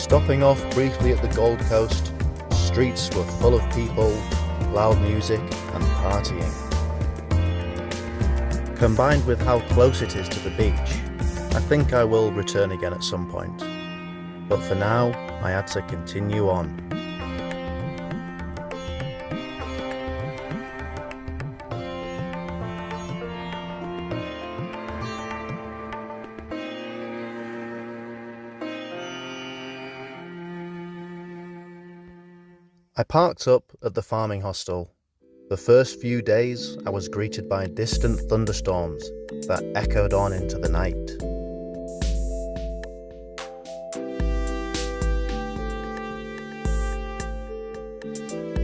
Stopping off briefly at the Gold Coast, streets were full of people, loud music and partying. Combined with how close it is to the beach, I think I will return again at some point. But for now, I had to continue on. I parked up at the farming hostel. The first few days I was greeted by distant thunderstorms that echoed on into the night.